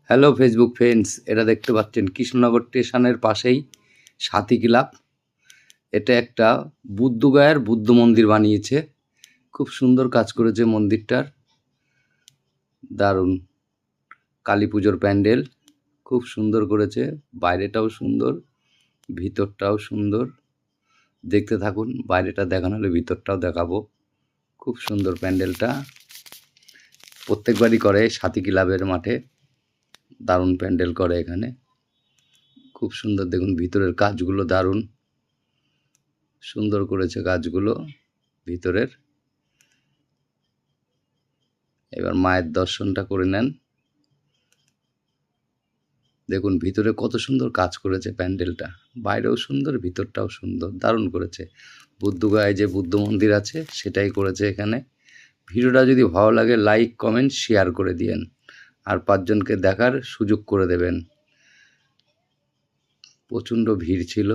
Hello Facebook friends, এটা দেখতে পাচ্ছেন কৃষ্ণনগর স্টেশনের পাশেই সাথী ক্লাব। এটা একটা বুদ্ধগয়ার বুদ্ধ মন্দির বানিয়েছে, খুব সুন্দর কাজ করেছে মন্দিরটার, দারুণ। কালী পুজোর প্যান্ডেল খুব সুন্দর করেছে, বাইরেটাও সুন্দর, ভিতরটাও সুন্দর। দেখতে থাকুন, বাইরেটা দেখানো হলে ভিতরটাও দেখাবো। খুব সুন্দর প্যান্ডেলটা, প্রত্যেকবারই করে সাথী ক্লাবের মাঠে, দারুণ প্যান্ডেল করে এখানে, খুব সুন্দর। দেখুন ভিতরের কাজগুলো দারুণ সুন্দর করেছে কাজগুলো ভিতরের। এবার মায়ের দর্শনটা করে নেন। দেখুন ভিতরে কত সুন্দর কাজ করেছে প্যান্ডেলটা, বাইরেও সুন্দর, ভিতরটাও সুন্দর, দারুণ করেছে। বুদ্ধগয়ায় যে বুদ্ধ মন্দির আছে সেটাই করেছে এখানে। ভিডিওটা যদি ভালো লাগে লাইক কমেন্ট শেয়ার করে দিয়েন, আর 5 জনকে দেখার সুযোগ করে দেবেন। প্রচণ্ড ভিড় ছিল।